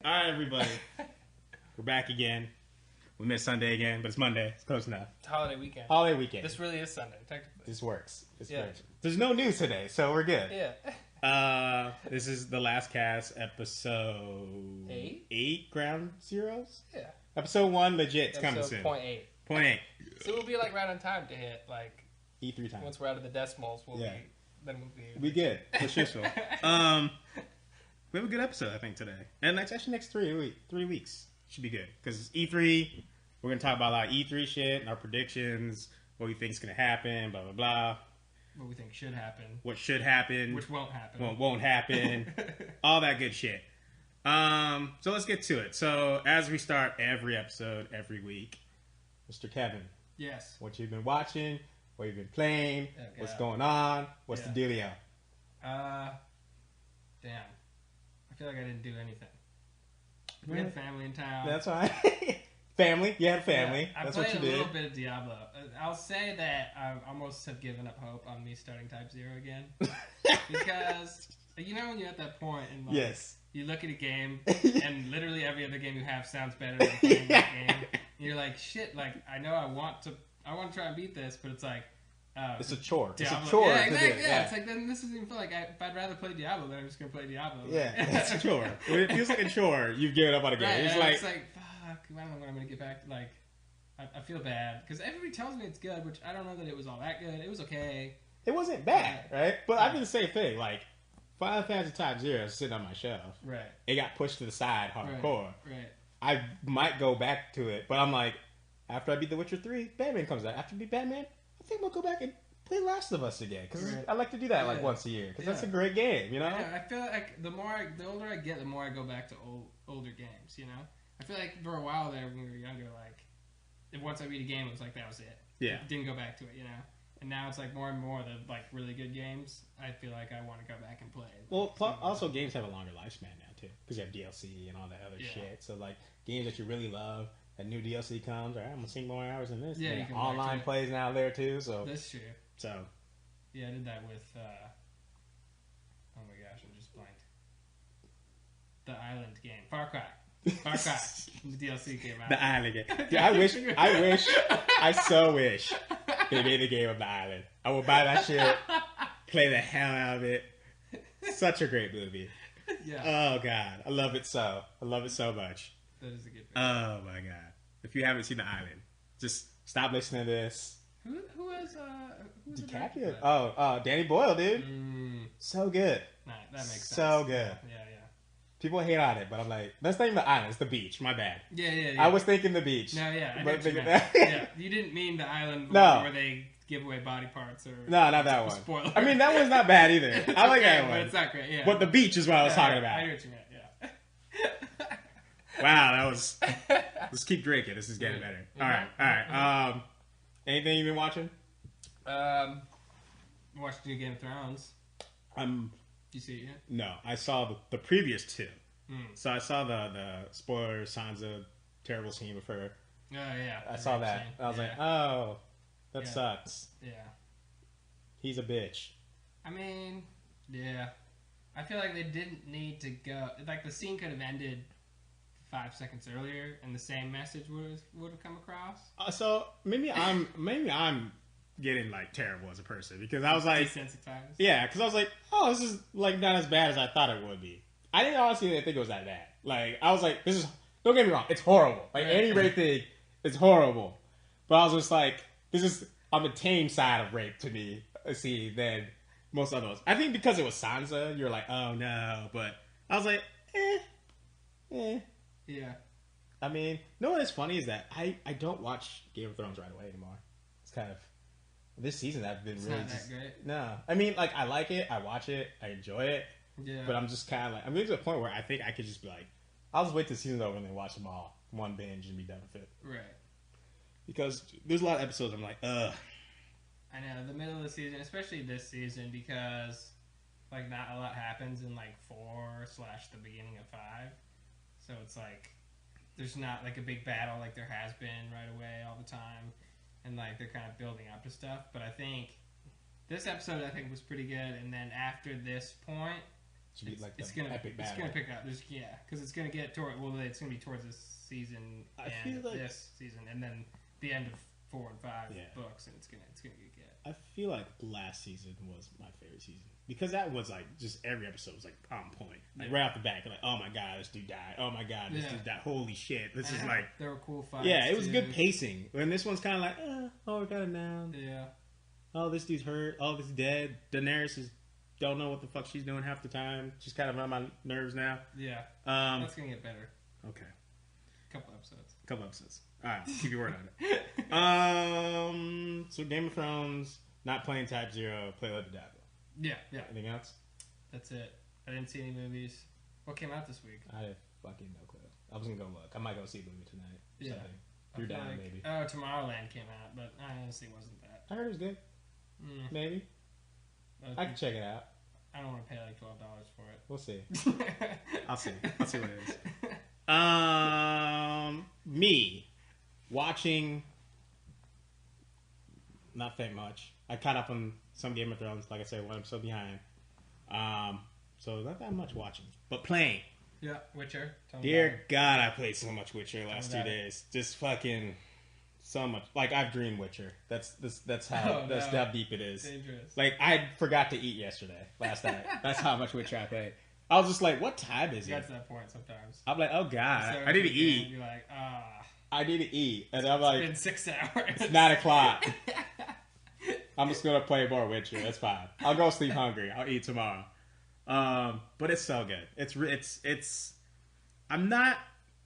All right, everybody. We're back again. We missed Sunday again, but it's Monday. It's close enough. It's holiday weekend. Holiday weekend. This really is Sunday, technically. This works. This Yeah. works. There's no news today, so we're good. Yeah. This is the Last Cast episode 8 Ground Zeroes? Yeah. Episode 1 legit. It's coming soon. Point eight. Point 8. So we'll be like right on time to hit like E3 time. once we're out of the decimals. We'll Yeah. be then we'll be. We good. For sure. We have a good episode, I think, today. And next 3 weeks should be good. Because E3, we're going to talk about a lot of E3 shit and our predictions, what we think is going to happen, blah, blah, blah. What we think should happen. What should happen. Which won't happen. What won't happen. All that good shit. So let's get to it. So as we start every episode, every week, Mr. Kevin. Yes. What you've been watching, what you've been playing, Okay. what's going on, what's the dealio? Damn. I feel like I didn't do anything. We had family in town. That's right. Family. You had family. Yeah, That's I what you played a did. little bit of Diablo. I'll say that I almost have given up hope on me starting Type 0 again. Because, you know when you're at that point and like, Yes. you look at a game and literally every other game you have sounds better than playing that game. And you're like, shit, like, I know I want to try and beat this, but it's like... it's a chore. Diablo. It's a chore. Yeah, to do exactly. it. Yeah, it's like, then this doesn't even feel like if I'd rather play Diablo, then I'm just going to play Diablo. Yeah, it's a chore. When it feels like a chore, you've given up on a game. Right, It's and like, fuck, I don't know when I'm going to get back to, like... I feel bad because everybody tells me it's good, which I don't know that it was all that good. It was okay. it wasn't bad, right? But I did the same thing. Like, Final Fantasy Type 0 is sitting on my shelf. Right. It got pushed to the side hardcore. Right. I might go back to it, but I'm like, after I beat The Witcher 3, Batman comes out. After I beat Batman, I think I'll go back and play Last of Us again. Because I like to do that like once a year. Because that's a great game, you know? Yeah, I feel like the older I get, the more I go back to older games, you know? I feel like for a while there when we were younger, like, once I beat a game, it was like, that was it. Yeah. Didn't go back to it, you know? And now it's like more and more the like really good games, I feel like I want to go back and play. Well, also games have a longer lifespan now, too. Because you have DLC and all that other shit. So, like, games that you really love, that new DLC comes, all right, I'm going to sink more hours in this. Yeah, you and can online plays now there, too. So, That's true. So, Yeah, I did that with, oh my gosh, I'm just blanked. The Island game. Far Cry. The DLC came out. The Island game. Dude, I so wish they made a game of The Island. I will buy that shit, play the hell out of it. Such a great movie. Yeah. Oh, God. I love it so. I love it so much. That is a good film. Oh, my God. If you haven't seen The Island, just stop listening to this. Who's DiCaprio? Oh, Danny Boyle, dude. So good. Nah, that makes sense. So good. Yeah. People hate on it, but I'm like, that's not even The Island. It's the beach. My bad. Yeah. I was thinking the beach. No, yeah. I know But what you thinking meant. that. Yeah, you didn't mean the island No. where they give away body parts or... No, not that one. Spoiler. I mean, that one's not bad either. It's I like okay, that but one. it's not great, yeah. But the beach is what I was talking about. I know what you meant, yeah. Wow, that was... Let's keep drinking. This is getting better. All right. Anything you've been watching? Watched new Game of Thrones. Did you see it yet? No, I saw the previous two. So I saw the spoiler Sansa terrible scene with her. Oh, yeah. I saw that. I was like, oh, that sucks. Yeah. He's a bitch. I mean, yeah. I feel like they didn't need to go... Like, the scene could have ended 5 seconds earlier and the same message would have come across. So maybe I'm getting like terrible as a person because I was like desensitized. Yeah, because I was like, oh, this is like not as bad as I thought it would be. I didn't honestly think it was that bad. Like I was like, this is, don't get me wrong, it's horrible. Like any rape thing is horrible, but I was just like, this is on the tame side of rape to me. See, than most others. I think because it was Sansa, you're like, oh no, but I was like, Yeah. I mean, you know what is funny is that I don't watch Game of Thrones right away anymore. It's kind of this season I've been really not that great. No, I mean, like I like it, I watch it, I enjoy it. Yeah. But I'm just kind of like I'm getting to the point where I think I could just be like, I'll just wait till the season's over and then watch them all one binge and be done with it. Right. Because there's a lot of episodes I'm like, ugh. I know the middle of the season, especially this season, because like not a lot happens in like 4 / the beginning of 5, so it's like there's not like a big battle like there has been right away all the time, and like they're kind of building up to stuff. But I think this episode was pretty good, and then after this point, Should be like it's the gonna epic battle. It's gonna pick up. Because it's gonna get toward. Well, it's gonna be towards this season and this season, and then the end of 4 and 5 books, and it's gonna get good. I feel like last season was my favorite season because that was like just every episode was like on point, like right off the bat. Like, oh my god, this dude died. Oh my god, this dude died. Holy shit, this is like there were cool fights. Yeah, it was good pacing. And this one's kind of like, oh, we got him down. Yeah. Oh, this dude's hurt. Oh, this is dead. Daenerys is don't know what the fuck she's doing half the time. She's kind of on my nerves now. Yeah. That's gonna get better. Okay. Couple episodes. All right, keep your word on it. So Game of Thrones, not playing Type Zero, play Let the Devil. Yeah. Anything else? That's it. I didn't see any movies. What came out this week? I have fucking no clue. I was gonna go look. I might go see a movie tonight. Yeah. You're down, maybe. Oh, Tomorrowland came out, but I honestly wasn't that. I heard it was good. Maybe. I can check it out. I don't want to pay like $12 for it. We'll see. I'll see what it is. Me watching not that much. I caught up on some Game of Thrones, like I said, one episode behind. So not that much watching, but playing. Yeah, Witcher. Dear God, I played so much Witcher last 2 days. Just fucking so much. Like I've dreamed Witcher. That's how how deep it is. Dangerous. Like I forgot to eat yesterday, last night. That's how much Witcher I played. I was just like, what time is it? You got to that point sometimes. I'm like, oh God, I need to eat. You're like, I need to eat. And I'm like, it's been 6 hours. It's 9 o'clock. I'm just going to play more Witcher. That's fine. I'll go sleep hungry. I'll eat tomorrow. But it's so good. It's I'm not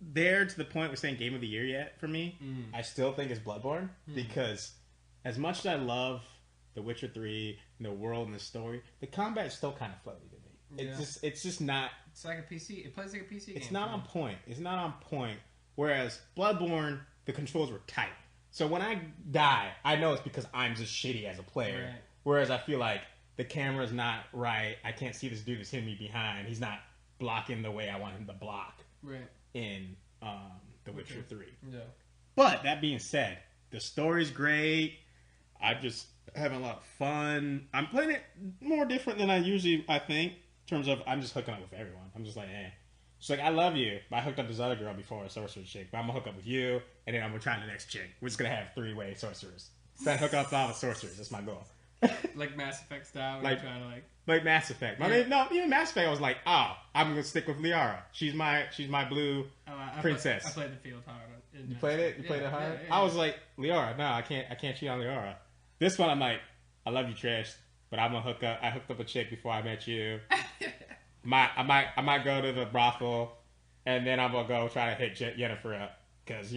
there to the point we're saying Game of the Year yet for me. I still think it's Bloodborne because as much as I love The Witcher 3 and the world and the story, the combat is still kind of floaty to me. It's just not. It's like a PC. It plays like a PC game. It's not on point. It's not on point. Whereas Bloodborne, the controls were tight. So when I die, I know it's because I'm just shitty as a player. Right. Whereas I feel like the camera's not right. I can't see this dude that's hitting me behind. He's not blocking the way I want him to block. Right. In The Witcher 3. Yeah. But that being said, the story's great. I'm just having a lot of fun. I'm playing it more different than I think. In terms of, I'm just hooking up with everyone. I'm just like, She's like, I love you. But I hooked up this other girl before, a sorceress chick. But I'm going to hook up with you, and then I'm going to try the next chick. We're just going to have 3-way sorcerers. So I hook up with all the sorcerers. That's my goal. Like Mass Effect style? Like, trying to like Mass Effect. I mean, no, even Mass Effect, I was like, I'm going to stick with Liara. She's my blue princess. I played the field hard. You played it? You played it hard? Yeah. I was like, Liara, no, I can't cheat on Liara. This one, I'm like, I love you, Trish, but I'm gonna hook up. I hooked up a chick before I met you. I might go to the brothel, and then I'm gonna go try to hit Yennefer up because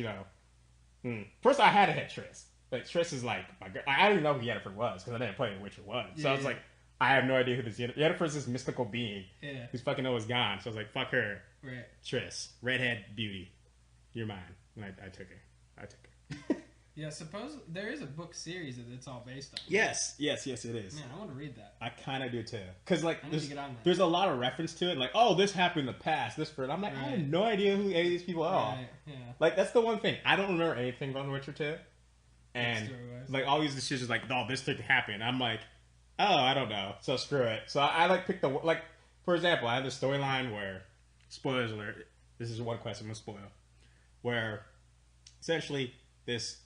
First, I had to hit Triss, but Triss is like my girl. I didn't know who Yennefer was because I didn't play Witcher 1. So I was like, I have no idea who this Yennefer is. This mystical being who's fucking always gone. So I was like, fuck her. Right. Triss, redhead beauty, you're mine. And I took her. Yeah, suppose there is a book series that it's all based on. Yes, it is. Man, I want to read that. I kind of do too, because like there's a lot of reference to it. Like, oh, this happened in the past. I'm like, I have no idea who any of these people are. Right. Yeah. Like that's the one thing I don't remember anything about The Witcher 2, and like all these decisions, like, oh, this thing happened. I'm like, oh, I don't know. So screw it. So I like pick for example, I have this storyline where, spoilers alert. This is one question I'm gonna spoil, where essentially this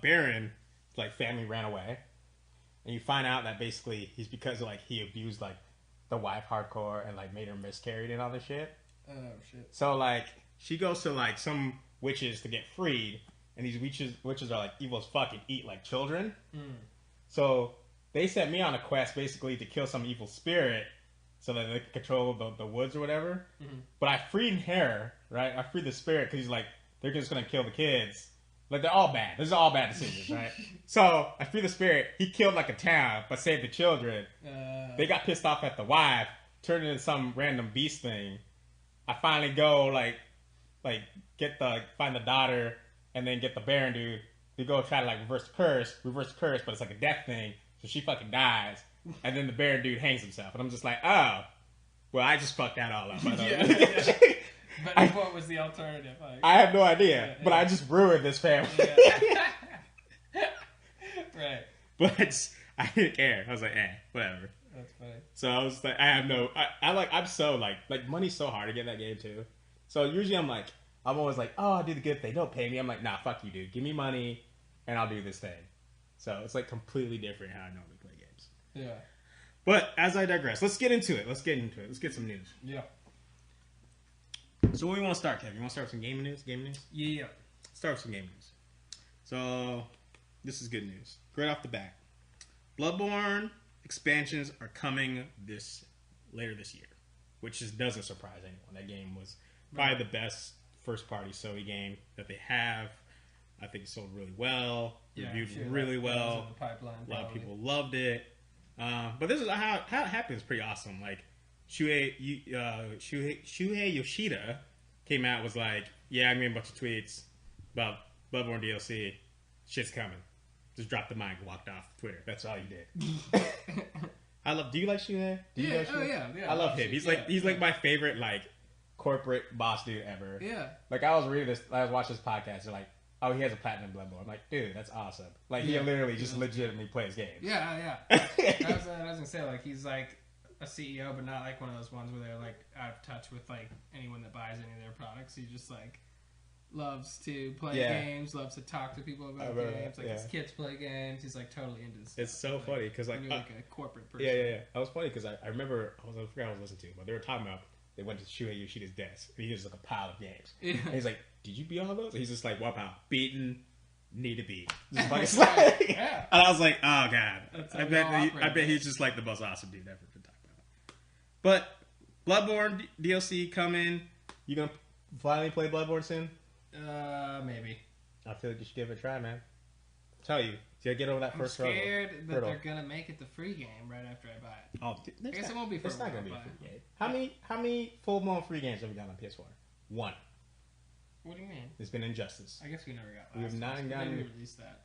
Baron, like, family ran away, and you find out that basically he's because like he abused like the wife hardcore and like made her miscarried and all this shit. Oh shit. So like she goes to like some witches to get freed, and these witches are like evil as fuck and eat like children. So they sent me on a quest basically to kill some evil spirit so that they can control the woods or whatever. But I freed her, right? I freed the spirit because he's like, they're just gonna kill the kids. Like, they're all bad. This is all bad decisions, right? So, I free the spirit. He killed, like, a town, but saved the children. They got pissed off at the wife, turned into some random beast thing. I finally go, like find the daughter, and then get the Baron dude. We go try to, like, reverse the curse, but it's like a death thing, so she fucking dies. And then the Baron dude hangs himself. And I'm just like, oh, well, I just fucked that all up. But what was the alternative? Like, I have no idea, but I just ruined this family. Right. But I didn't care. I was like, whatever. That's funny. So I was like, I'm so like money's so hard to get in that game too. So usually I'm always like, oh, I'll do the good thing. Don't pay me. I'm like, nah, fuck you, dude. Give me money, and I'll do this thing. So it's like completely different how I normally play games. Yeah. But as I digress, let's get into it. Let's get some news. Yeah. So where do you want to start, Kevin? You want to start with some gaming news? Yeah. Start with some gaming news. So this is good news. Right off the bat, Bloodborne expansions are coming later this year, which doesn't surprise anyone. That game was probably the best first-party Sony game that they have. I think it sold really well, reviewed really well. A lot of people loved it. But this is how it happens. Pretty awesome. Like Shuhei Yoshida came out, was like, yeah, I made a bunch of tweets about Bloodborne DLC. Shit's coming. Just dropped the mic and walked off Twitter. That's all he did. Do you like Shuhei? Yeah. I love him. He's like my favorite like corporate boss dude ever. Yeah. Like I was watching this podcast. They're like, oh, he has a platinum Bloodborne. I'm like, dude, that's awesome. Like he literally just legitimately plays games. Yeah. I was gonna say, like, he's like a CEO, but not like one of those ones where they're like out of touch with like anyone that buys any of their products. He just like loves to play games, loves to talk to people about games. Like his kids play games. He's like totally into this. It's so funny because like a corporate person. Yeah. That was funny because I remember I forgot what I was listening to, but they were talking about they went to Shuhei Yoshida's desk and he was like a pile of games. Yeah. And he's like, "Did you beat all those?" And he's just like, "What pile? Beaten, need to beat." Just like, yeah. And I was like, "Oh god, I bet he's just like the most awesome dude ever to talk about." But Bloodborne DLC coming. You gonna finally play Bloodborne soon? Maybe. I feel like you should give it a try, man. I'll tell you gotta get over that first hurdle. I'm scared that they're gonna make it the free game right after I buy it. Oh, I guess it won't be. It's not gonna be a free game. How many full-blown free games have we got on PS4? One. What do you mean? It's been Injustice. I guess we never got. We have not gotten. Maybe release that.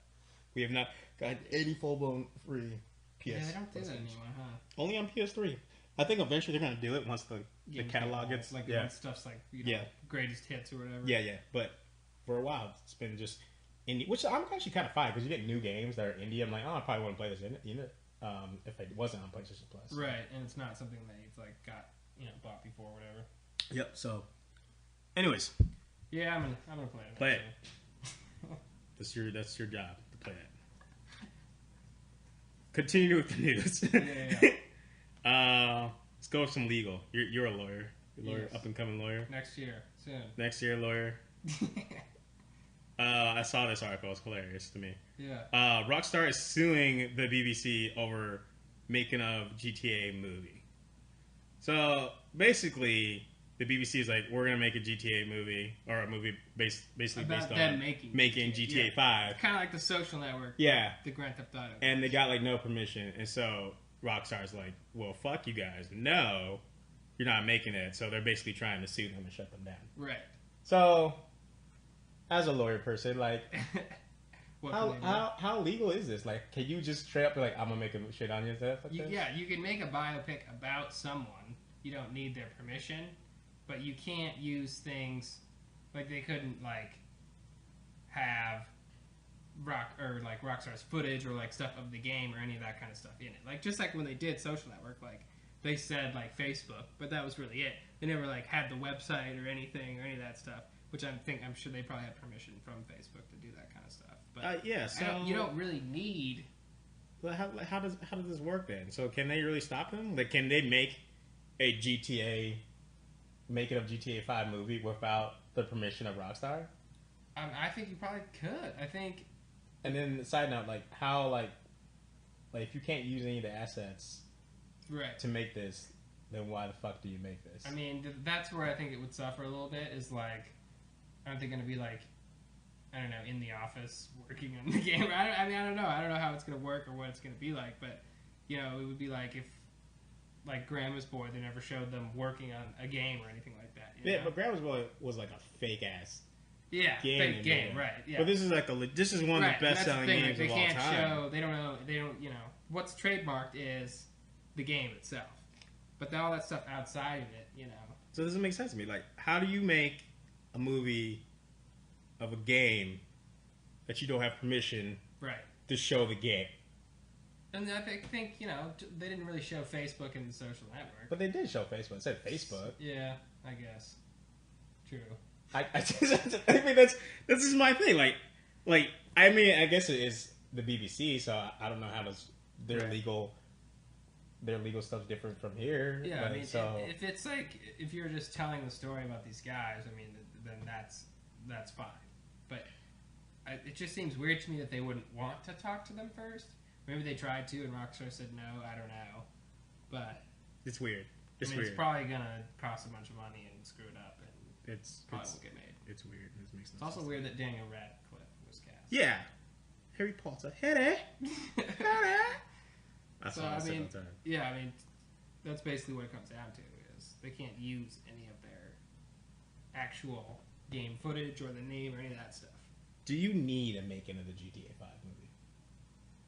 We have not got any full-blown free PS. Yeah, they don't do that anymore, huh? Only on PS3. I think eventually they're gonna do it once the catalog gets like when stuff's like greatest hits or whatever. Yeah. But for a while it's been just indie, which I'm actually kind of fine because you get new games that are indie. I'm like, oh, I probably wouldn't play this if it wasn't on PlayStation Plus. Right, and it's not something that you've like got bought before or whatever. Yep. So, anyways. Yeah, I'm gonna play it. Play it. That's your job to play it. Continue with the news. Yeah. Let's go with some legal. You're a lawyer. Yes. Up and coming lawyer. Next year, soon. Next year, lawyer. I saw this article. It's hilarious to me. Yeah. Rockstar is suing the BBC over making a GTA movie. So basically, the BBC is like, we're gonna make a GTA movie or a movie basically based on making GTA 5. Kind of like the Social Network. Yeah. The Grand Theft Auto. And they got like no permission, and so Rockstar's like, well, fuck you guys. No, you're not making it. So they're basically trying to sue them and shut them down. Right. So, as a lawyer person, like, how legal is this? Like, can you just straight up be like, I'm gonna make a shit on you and stuff like this? Yeah, you can make a biopic about someone. You don't need their permission, but you can't use things like they couldn't like have Rockstar's footage or like stuff of the game or any of that kind of stuff in it. Like just like when they did Social Network, like they said like Facebook, but that was really it. They never like had the website or anything or any of that stuff. Which I'm sure they probably had permission from Facebook to do that kind of stuff. But yeah, so you don't really need. Well, how does this work then? So can they really stop them? Like, can they make a making of GTA 5 movie without the permission of Rockstar? I think you probably could. I think. And then side note, like how like if you can't use any of the assets to make this, then why the fuck do you make this? I mean, that's where I think it would suffer a little bit. Is like, aren't they going to be like, I don't know, in the office working on the game? I don't know. I don't know how it's going to work or what it's going to be like. But it would be like if. Like Grandma's Boy, they never showed them working on a game or anything like that. Yeah, but Grandma's Boy was like a fake ass. Yeah, fake game, right? Yeah. But this is like this is one of the best selling games of all time. They can't show. They don't. What's trademarked is the game itself, but all that stuff outside of it, So it doesn't make sense to me. Like, how do you make a movie of a game that you don't have permission to show the game? And I think they didn't really show Facebook in the social network. But they did show Facebook. It said Facebook. Yeah, I guess. True. I mean, that's just my thing. I mean, I guess it is the BBC, so I don't know how their legal stuff's different from here. Yeah, I mean, if it's like if you're just telling the story about these guys, I mean, then that's fine. But it just seems weird to me that they wouldn't want to talk to them first. Maybe they tried to, and Rockstar said no. I don't know, but it's weird. It's probably gonna cost a bunch of money and screw it up, and probably won't get made. It's weird. It's also weird that Daniel Radcliffe was cast. Yeah, Harry Potter. Harry. That's so I mean, yeah, I mean, that's basically what it comes down to is they can't use any of their actual game footage or the name or any of that stuff. Do you need a making of the GTA 5 movie?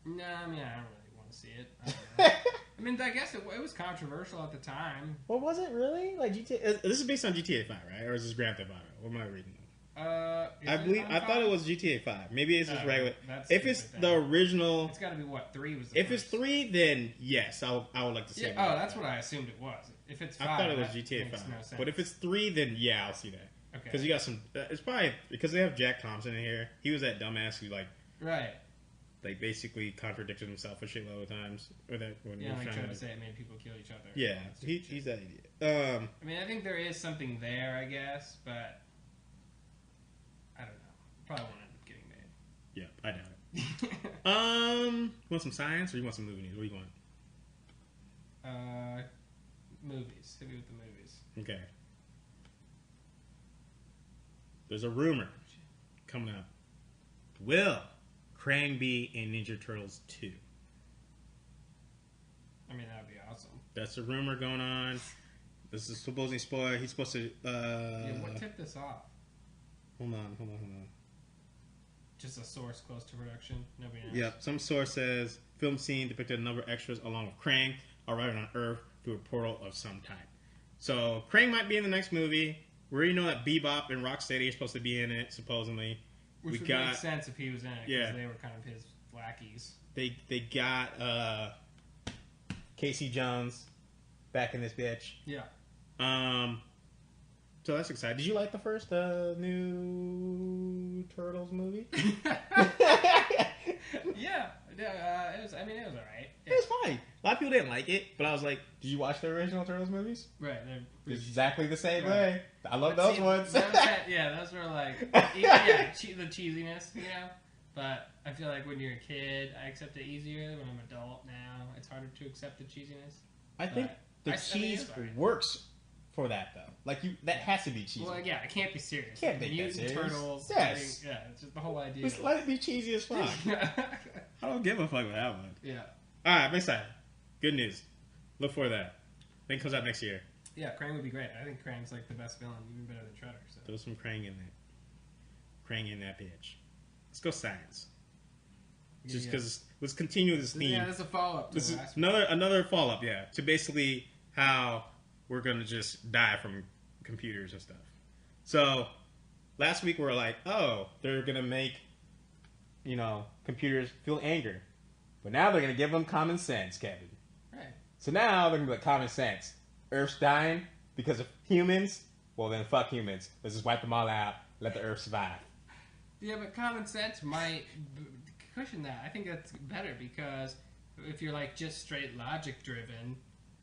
No, I mean, I don't really want to see it. I don't know. I mean, I guess it was controversial at the time. Well, was it really? Like GTA? This is based on GTA 5, right? Or is this Grand Theft Auto? What am I reading? I thought it was GTA 5. Maybe it's just regular. If it's the original, it's got to be what 3 was. If it's 3, then yes, I would like to see it. Oh, that's what I assumed it was. If it's 5, I thought it was GTA 5. No, but if it's 3, then yeah, I'll see that. Okay. Because you got some. It's probably because they have Jack Thompson in here. He was that dumbass who like basically contradicted himself a shitload of times. Or that when tried to say it made people kill each other. Yeah, he's that idiot. I mean, I think there is something there, I guess, but I don't know. Probably won't end up getting made. Yeah, I doubt it. You want some science or you want some movie news? What do you want? Movies. Hit me with the movies. Okay. There's a rumor coming up. Will Krang be in Ninja Turtles 2? I mean, that would be awesome. That's a rumor going on. This is supposedly spoiler. He's supposed to. What tipped this off? Hold on. Just a source close to production. Nobody knows. Yep. Some source says film scene depicted a number of extras along with Krang arriving on Earth through a portal of some type. So Krang might be in the next movie. We already know that Bebop and Rocksteady are supposed to be in it, supposedly. Which would make sense if he was in it, because they were kind of his lackeys. They got Casey Jones back in this bitch. Yeah. So that's exciting. Did you like the first new Turtles movie? Yeah. It was alright. It was fine. A lot of people didn't like it, but I was like, did you watch the original Turtles movies? Right. They're exactly the same way. I love those ones. Those were like, the cheesiness, But I feel like when you're a kid, I accept it easier. When I'm an adult now, it's harder to accept the cheesiness. I think the cheese works for that, though. Like, that has to be cheesy. Well, yeah, it can't be serious. Can't be mutant turtles. Yes. It's just the whole idea. Just let it be cheesy as fuck. I don't give a fuck with that one. Yeah. All right, I'm excited. Good news. Look for that. I think it comes out next year. Yeah, Krang would be great. I think Krang's like the best villain, even better than Shredder. So. Throw some Krang in there. Krang in that bitch. Let's go science. Just because let's continue this theme. Yeah, that's a follow-up. This is another follow-up. Yeah, to basically how we're gonna just die from computers and stuff. So last week we were like, oh, they're gonna make computers feel anger, but now they're gonna give them common sense, Kevin. Right. So now they're gonna be like common sense. Earth's dying because of humans. Well, then fuck humans. Let's just wipe them all out. Let the Earth survive. Yeah, but common sense might cushion that. I think that's better because if you're like just straight logic driven,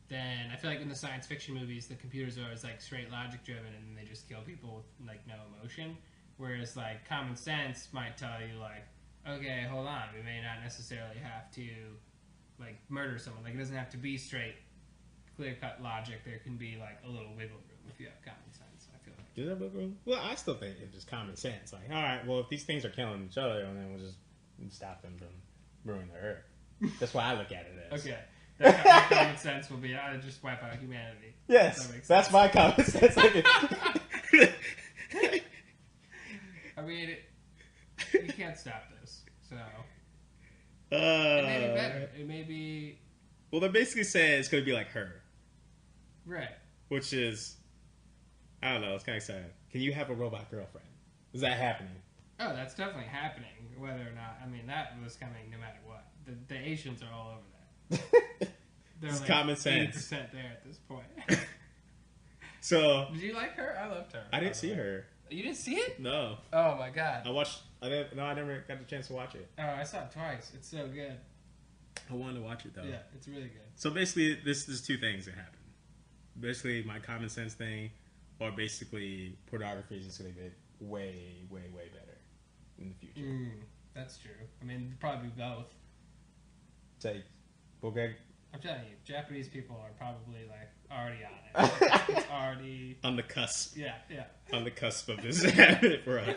then I feel like in the science fiction movies, the computers are always like straight logic driven and they just kill people with like no emotion. Whereas like common sense might tell you like, okay, hold on, we may not necessarily have to like murder someone. Like it doesn't have to be straight, clear cut logic. There can be like a little wiggle room if you have common sense. I feel like. Does that wiggle room? Well, I still think it's just common sense. Like, all right, well, if these things are killing each other, then we'll just stop them from ruining the Earth. That's why I look at it as. Okay. That common sense will be, I just wipe out humanity. Yes, that's my common sense. I mean, you can't stop this, so it may be better. It may be. Well, they basically say it's going to be like her, right? Which is, I don't know. It's kind of exciting. Can you have a robot girlfriend? Is that happening? Oh, that's definitely happening. Whether or not, I mean, that was coming no matter what. The Asians are all over that. They're It's like common sense. 80% there at this point. So Did you like her? I loved her. I didn't see her. You didn't see it? No. Oh my god. I never got the chance to watch it. Oh, I saw it twice. It's so good. I wanted to watch it though. Yeah, it's really good. So basically, there's two things that happen. Basically, my common sense thing, or basically pornography is just going to get way, way, way better in the future. That's true. I mean, probably both. It's like, okay, I'm telling you, Japanese people are probably like already on it. It's already on the cusp. Yeah. On the cusp of this happening for us.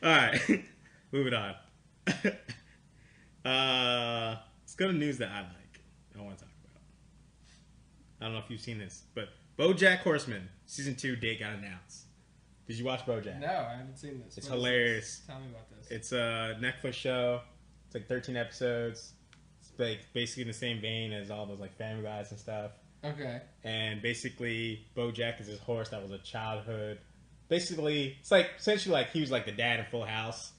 All right, moving on. Let's go to news that I like. I want to talk about. I don't know if you've seen this, but BoJack Horseman season 2 date got announced. Did you watch BoJack? No, I haven't seen this. It's hilarious. Tell me about this. It's a Netflix show. It's like 13 episodes. It's like basically in the same vein as all those like Family Guys and stuff. Okay. And basically, BoJack is this horse that was a childhood. Basically, it's like essentially like he was like the dad in Full House,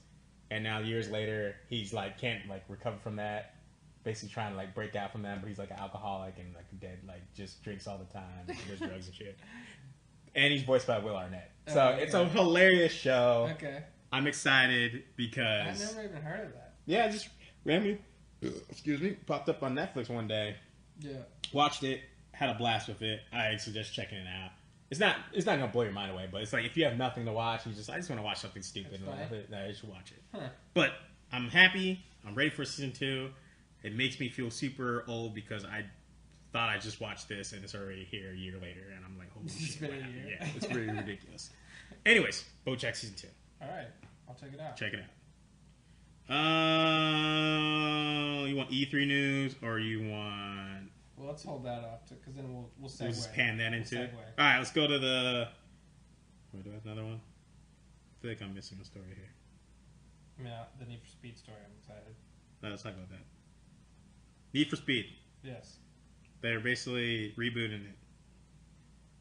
and now years later he's like can't like recover from that. Basically trying to like break out from that, but he's like an alcoholic and like dead, like just drinks all the time, and does drugs and shit. And he's voiced by Will Arnett, so it's a hilarious show. Okay. I'm excited because I've never even heard of that. Yeah, just randomly, popped up on Netflix one day. Yeah. Watched it, had a blast with it. I suggest checking it out. It's not gonna blow your mind away, but it's like if you have nothing to watch, I just want to watch something stupid and laugh it. No, you should watch it. Huh. But I'm happy. I'm ready for season 2. It makes me feel super old because I thought I just watched this and it's already here a year later, and I'm like, holy shit! It's been a year. Yeah, it's pretty ridiculous. Anyways, BoJack season 2. All right, I'll check it out. Check it out. You want E3 news or you want? Well, let's hold that up because then we'll segue. We'll just pan that into. Segue. All right, let's go to the. Wait, do I have another one? I feel like I'm missing a story here. Yeah, the Need for Speed story. I'm excited. No, let's talk about that. Need for Speed. Yes. They're basically rebooting it.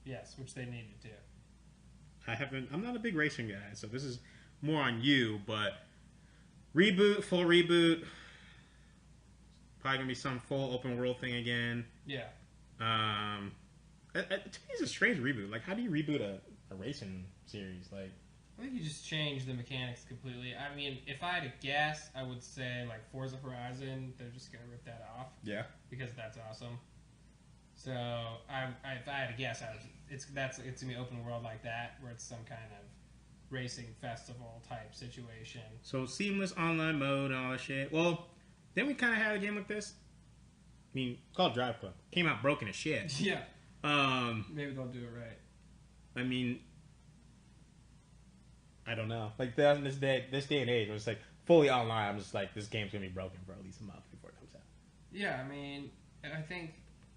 Yes, which they needed to. I'm not a big racing guy, so this is more on you, but full reboot. Probably gonna be some full open world thing again. Yeah. To me, it's a strange reboot. Like, how do you reboot a racing series? Like, I think you just change the mechanics completely. I mean, if I had to guess, I would say like Forza Horizon. They're just gonna rip that off. Yeah. Because that's awesome. So if I had to guess, it's gonna be open world like that, where it's some kind of racing festival type situation. So seamless online mode and all that shit. Well, then we kind of had a game like this. I mean, it's called Drive Club. Came out broken as shit. Yeah. Maybe they'll do it right. I mean, I don't know. Like this day and age, where it's like fully online. I'm just like, this game's gonna be broken for at least a month before it comes out. Yeah, I mean, I think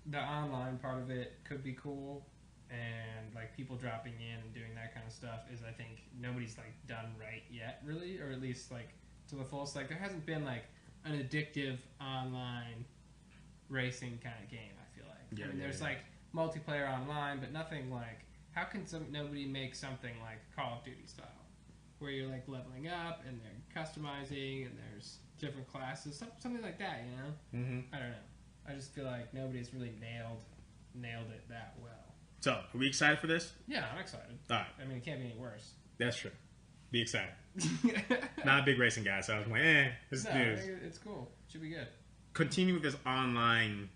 the online part of it could be cool, and like people dropping in and doing that kind of stuff is, I think, nobody's like done right yet, really, or at least like to the fullest. Like there hasn't been like an addictive online racing kind of game. I feel like. I mean, there's like multiplayer online, but nothing like. How can nobody make something like Call of Duty style, where you're like leveling up and they're customizing and there's different classes, something like that, you know? Mm-hmm. I don't know. I just feel like nobody's really nailed it that well. So, are we excited for this? Yeah, I'm excited. All right. I mean, it can't be any worse. That's true. Be excited. Not a big racing guy, so I was like, this No, news. I think it's cool. Should be good. Continue with this online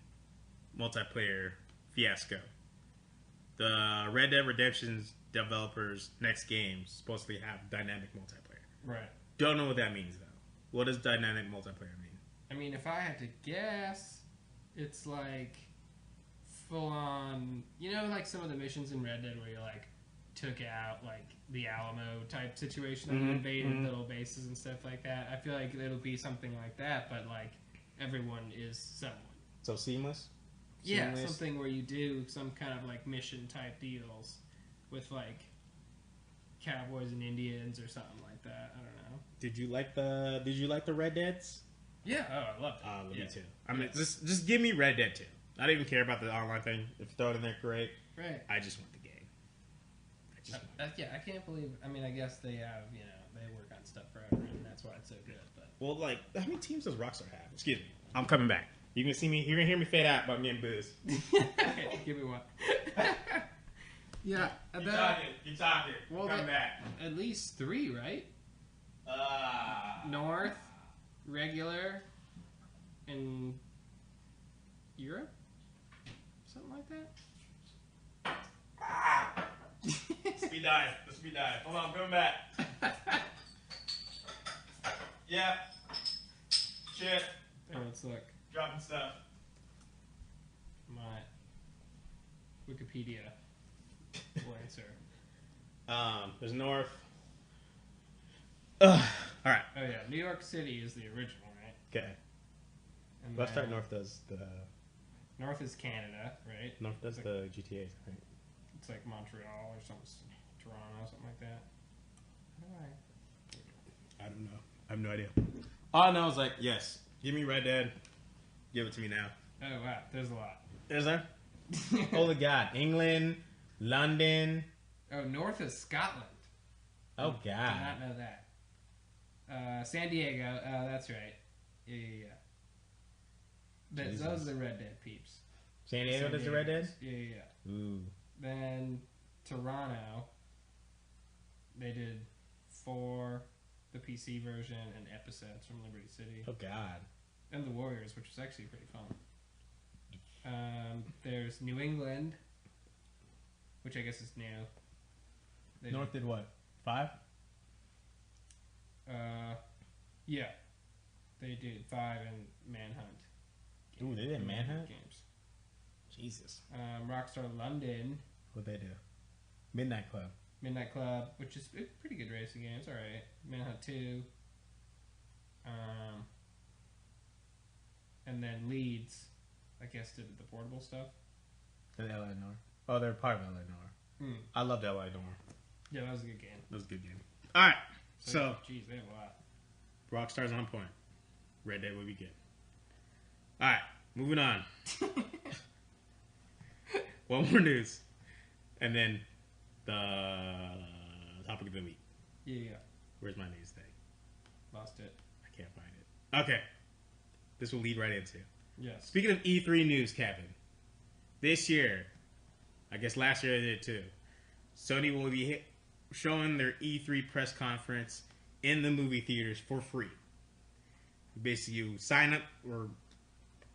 multiplayer fiasco. The Red Dead Redemption's developers' next game supposedly have dynamic multiplayer. Right. Don't know what that means, though. What does dynamic multiplayer mean? I mean, if I had to guess, it's like full on, you know, like some of the missions in Red Dead where you like took out like the Alamo type situation and invaded little bases and stuff like that. I feel like it'll be something like that, but like everyone is someone. So seamless? Yeah, something where you do some kind of like mission type deals with like cowboys and Indians or something like that. I don't know. Did you like the Red Deads? Yeah, I loved it. Me too. I mean, just give me Red Dead 2. I don't even care about the online thing. If you throw it in there, great. Right. I just want the game. I can't believe. I mean, I guess they have, you know, they work on stuff forever, and that's why it's so good. But well, like, how many teams does Rockstar have? Excuse me. I'm coming back. You're gonna hear me fade out, but I'm getting booze. Okay, give me one. Yeah, Keep talking. Well, Come back. At least 3, right? North, regular, and Europe? Something like that? Speed dive. Hold on, I'm coming back. Yeah. Shit. Oh, let's look. Dropping stuff. My Wikipedia will answer. There's North. All right. Oh yeah, New York City is the original, right? Okay. And Let's start then North does the... North is Canada, right? North does It's the GTAs, right? It's like Montreal or something, Toronto, something like that. How do I don't know. I have no idea. All I know is like, yes, give me Red Dead. Give it to me now. Oh wow, there's a lot. Is there? Holy God. England, London. Oh, North is Scotland. Oh, Did God. not know that. San Diego. That's right. Yeah. Those are the Red Dead peeps. San Diego does the Red Dead? Yeah. Ooh. Then Toronto, they did 4, the PC version, and episodes from Liberty City. Oh, God. And the Warriors, which was actually pretty fun. There's New England, which I guess is new. North did what? 5? Yeah. They did 5 and Manhunt. Ooh, they did Manhunt? Games. Jesus. Rockstar London. What'd they do? Midnight Club. Midnight Club, which is a pretty good racing game. It's alright. Manhunt 2. And then Leeds, I guess, did the portable stuff. And LA Noir. Oh, they're part of LA Noir. I loved LA Noir. Yeah, that was a good game. That was a good game. All right. So, geez, they have a lot. Rockstar's on point. Red Dead would be good. All right. Moving on. One more news. And then the topic of the week. Yeah. Where's my news thing? Lost it. I can't find it. Okay. This will lead right into. Yes. Speaking of E3 news, Kevin. This year, I guess last year they did too, Sony will be showing their E3 press conference in the movie theaters for free. Basically, you sign up or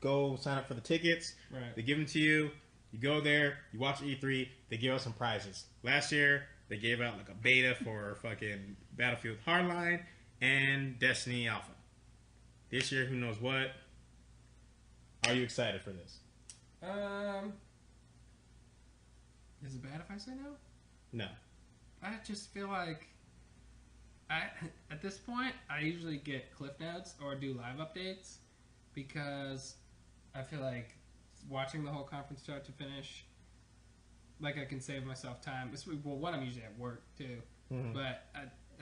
go sign up for the tickets. Right. They give them to you. You go there. You watch E3. They give out some prizes. Last year, they gave out like a beta for fucking Battlefield Hardline and Destiny Alpha. This year, who knows what? Are you excited for this? Is it bad if I say no? No. I just feel like at this point I usually get cliff notes or do live updates because I feel like watching the whole conference start to finish, like I can save myself time. Well, one, I'm usually at work too, but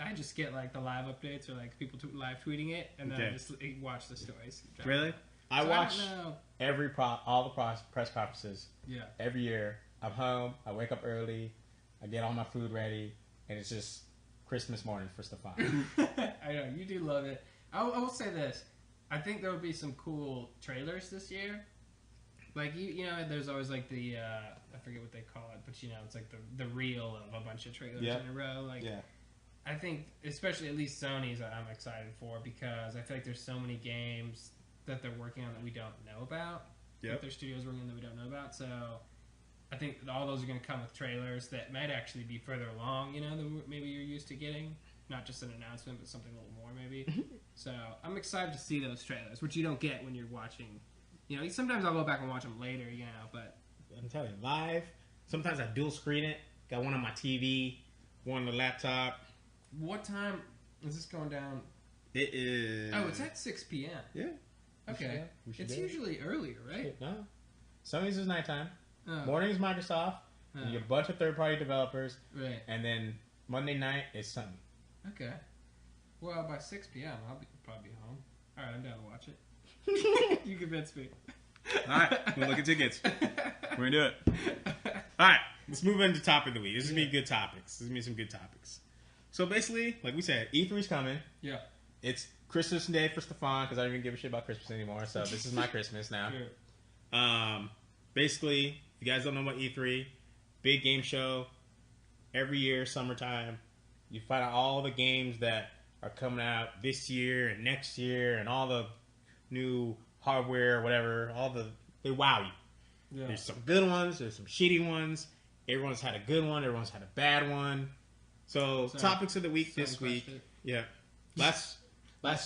I just get like the live updates or like people live tweeting it, and then I just watch the stories. Really? I watch all the press conferences. Yeah. Every year, I'm home. I wake up early. I get all my food ready, and it's just Christmas morning for Stefan. I know you do love it. I will say this: I think there will be some cool trailers this year. Like you know, there's always like the I forget what they call it, but you know, it's like the reel of a bunch of trailers in a row. Like, I think, especially at least Sony's, I'm excited for because I feel like there's so many games that they're working on that we don't know about. That their studios working on that we don't know about. So I think all those are going to come with trailers that might actually be further along, you know, than maybe you're used to getting. Not just an announcement, but something a little more, maybe. So I'm excited to see those trailers, which you don't get when you're watching. You know, sometimes I'll go back and watch them later, you know, but... I'm telling you, live. Sometimes I dual screen it. Got one on my TV, one on the laptop. What time is this going down? It is... Oh, it's at 6 p.m. Yeah. Okay. It's usually earlier, right? No. Sony's is nighttime. Oh. Morning is Microsoft. And you get a bunch of third-party developers. Right. And then Monday night is Sony. Okay. Well, by 6 p.m., I'll probably be home. All right, I'm down to watch it. You convinced me. All right, we'll look at tickets. We're going to do it. All right, let's move into topic of the week. This is going to be good topics. This is going to be some good topics. So basically, like we said, E3's coming. Yeah. it's Christmas Day for Stefan because I don't even give a shit about Christmas anymore. So this is my Christmas now. Basically, if you guys don't know about E3, big game show every year, summertime. You find out all the games that are coming out this year and next year, and all the new hardware, whatever. They wow you. Yeah. There's some good ones. There's some shitty ones. Everyone's had a good one. Everyone's had a bad one. So topics of the week this week. Yeah. Last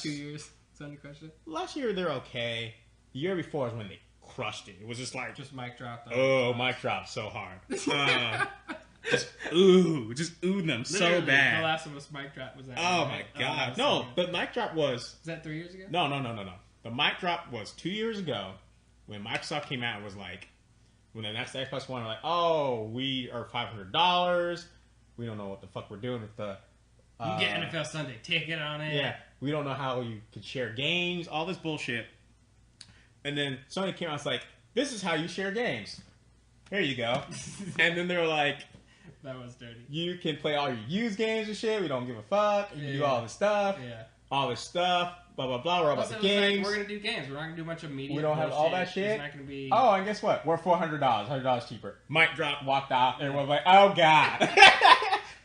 2 years. Sony crushed it. Last year they're okay. The year before is when they crushed it. It was just like mic dropped. Mic dropped so hard. just oohed them so bad. The Last of Us mic drop was that. Oh my god. No, but mic drop was that 3 years ago? No. The mic drop was 2 years ago when Microsoft came out and was like, when the next Xbox One were like, oh, we are $500. We don't know what the fuck we're doing with the. You get NFL Sunday ticket on it. Yeah, we don't know how you can share games. All this bullshit. And then Sony came out and was like, this is how you share games. Here you go. And then they were like, that was dirty. You can play all your used games and shit. We don't give a fuck. You can do all this stuff. Yeah. All this stuff. Blah, blah, blah. We're all about the games. Like, we're going to do games. We're not going to do a bunch of media. We don't have all that shit. It's not going to be. Oh, and guess what? We're $400. $100 cheaper. Mic drop, walked off. Everyone's like, oh, God.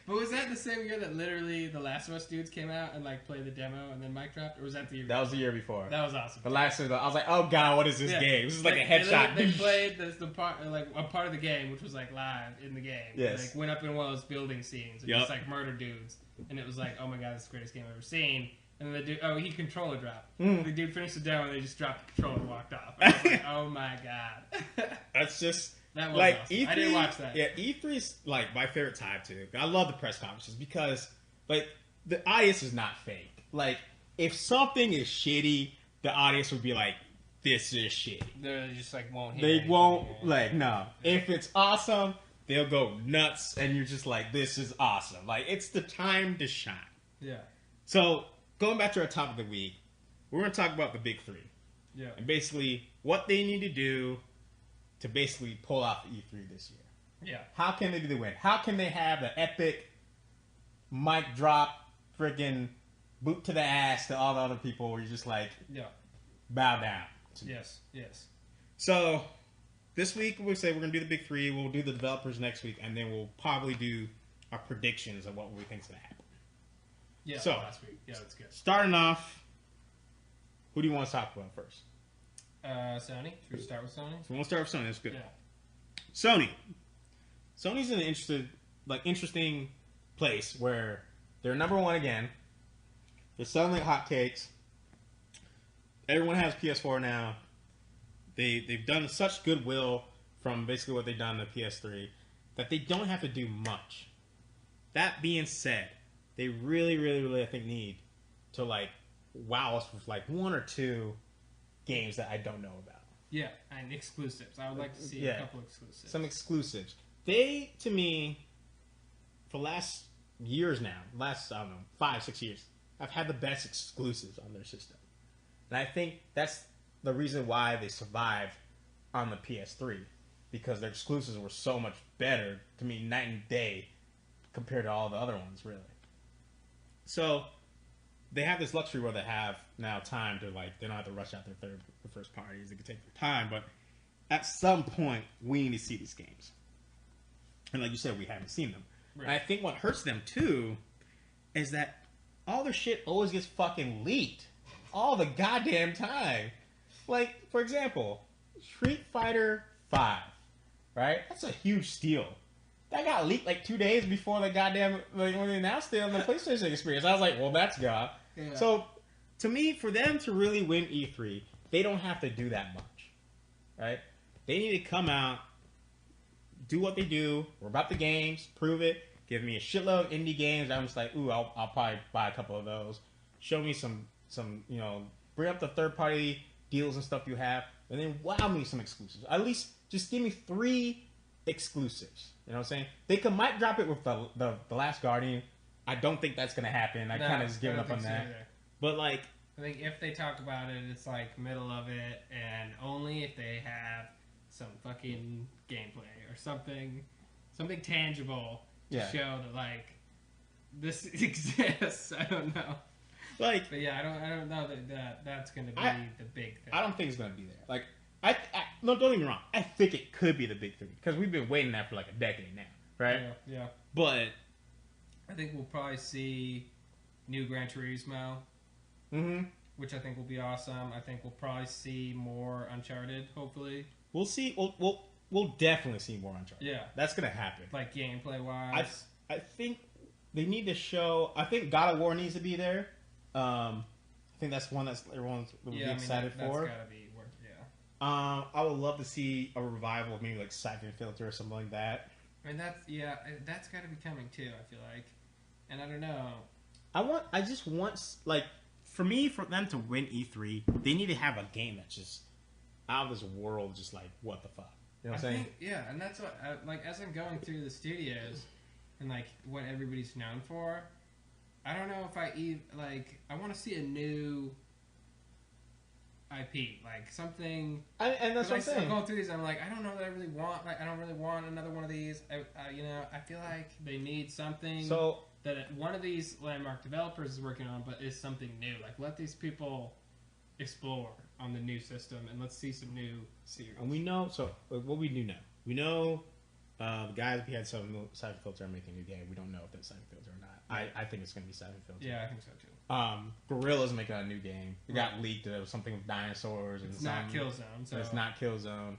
But was that the same year that literally the Last of Us dudes came out and like played the demo and then mic dropped, or was that the year? That was the year before. That was awesome. The Last of Us, I was like, oh god, what is this game? This is like a headshot. They played the part, like a part of the game, which was like live in the game. Yes. They, like went up in one of those building scenes and just like murder dudes, and it was like, oh my god, this is the greatest game I've ever seen. And then the dude, he controller dropped. The dude finished the demo and they just dropped the controller and walked off. I was like, oh my god. That's just. That was like awesome. E3, I didn't watch that. Yeah, E3's like my favorite time too. I love the press conferences because like the audience is not fake. Like if something is shitty, the audience would be like, "This is shitty." They just like won't. They won't like no. If it's awesome, they'll go nuts, and you're just like, "This is awesome!" Like it's the time to shine. Yeah. So going back to our topic of the week, we're going to talk about the big three. Yeah. And basically what they need to do to basically pull out the E3 this year. Yeah. How can they do the win? How can they have the epic mic drop, freaking boot to the ass to all the other people where you're just like, bow down. Yes. So this week we'll say we're going to do the big three. We'll do the developers next week, and then we'll probably do our predictions of what we think's going to happen. Yeah, so, last week. Yeah, that's good. Starting off, who do you want to talk about first? Sony. Should we start with Sony? So we'll start with Sony. That's good. Yeah. Sony. Sony's in an interesting place where they're number one again. They're selling like hotcakes. Everyone has PS4 now. They've done such goodwill from basically what they've done on the PS3 that they don't have to do much. That being said, they really, I think, need to like wow us with like one or two games that I don't know about. Yeah, and exclusives. I would like to see a couple exclusives. Some exclusives. They, to me, for last years now, I don't know, 5-6 years, have had the best exclusives on their system. And I think that's the reason why they survived on the PS3. Because their exclusives were so much better, to me, night and day, compared to all the other ones, really. So they have this luxury where they have now time to like, they don't have to rush out their first parties. They can take their time, but at some point we need to see these games. And like you said, we haven't seen them. Right. And I think what hurts them too is that all their shit always gets fucking leaked all the goddamn time. Like, for example, Street Fighter 5, right? That's a huge steal. That got leaked like 2 days before the goddamn, like when they announced it on the PlayStation experience. I was like, well, that's God. Yeah. So, to me, for them to really win E3, they don't have to do that much, right? They need to come out, do what they do. We're about the games, prove it. Give me a shitload of indie games. I'm just like, ooh, I'll probably buy a couple of those. Show me some, bring up the third-party deals and stuff you have, and then wow me some exclusives. At least just give me 3 exclusives. You know what I'm saying? They might drop it with the Last Guardian. I don't think that's going to happen. I kind of just given up on that. Either. But like, I think if they talk about it, it's like middle of it, and only if they have some fucking gameplay or something tangible to show that like this exists. I don't know. Like, But yeah, I don't know that's going to be the big thing. I don't think it's gonna be there. Like, no, don't get me wrong. I think it could be the big three because we've been waiting that for like a decade now, right? Yeah. But I think we'll probably see new Gran Turismo, which I think will be awesome. I think we'll probably see more Uncharted. Hopefully, we'll see. We'll definitely see more Uncharted. Yeah, that's gonna happen. Like gameplay wise, I think they need to show. I think God of War needs to be there. I think that's one that's everyone's excited for. That's gotta be worth. Yeah. I would love to see a revival of maybe like Siphon Filter or something like that. I mean that's got to be coming too. I feel like, and I don't know. I just want like for them to win E3, they need to have a game that's just out of this world, just like what the fuck. You know what I'm saying? Yeah, and that's what like as I'm going through the studios and like what everybody's known for. I don't know if I want to see a new IP, like something. And that's what I'm saying. I'm going through these. I'm like, I don't know that I really want. Like, I don't really want another one of these. I feel like they need something that one of these landmark developers is working on, but is something new. Like, let these people explore on the new system, and let's see some new series. And we know. So what we do know, we know the guys behind Siphon Filter are making a new game. We don't know if that's Siphon Filter or not. Right. I think it's going to be Siphon Filter. Yeah, I think so too. Gorilla's making a new game. It got leaked. It was something with dinosaurs. It's not Killzone. So. It's not Killzone.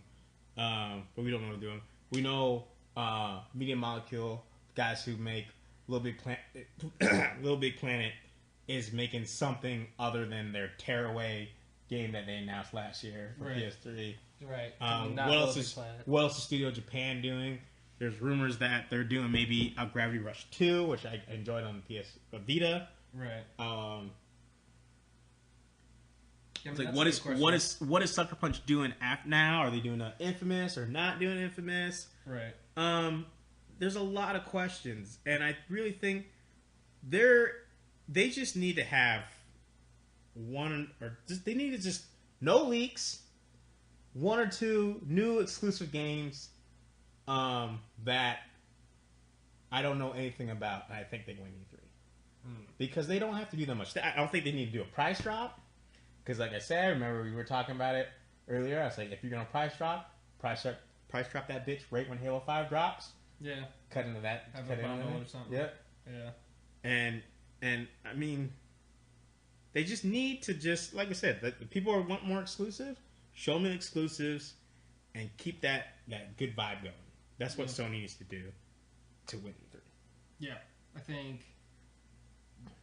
But we don't know what they're doing. We know Media Molecule, guys who make Little Big Planet, is making something other than their tearaway game that they announced last year for PS3. Right. What else is Studio Japan doing? There's rumors that they're doing maybe a Gravity Rush 2, which I enjoyed on the PS Vita. Right. It's like what is Sucker Punch doing now? Are they doing an Infamous or not doing Infamous? Right. There's a lot of questions, and I really think they just need to have they need to just no leaks, one or two new exclusive games that I don't know anything about, and I think they win E3 because they don't have to do that much. I don't think they need to do a price drop because, like I said, remember we were talking about it earlier. I was like, if you're gonna price drop that bitch right when Halo 5 drops. Yeah, cut into that. Have a bundle or something. Yep. Yeah. And I mean, they just need to like I said, the people want more exclusive. Show them the exclusives and keep that good vibe going. That's what Sony needs to do to win E3. Yeah, I think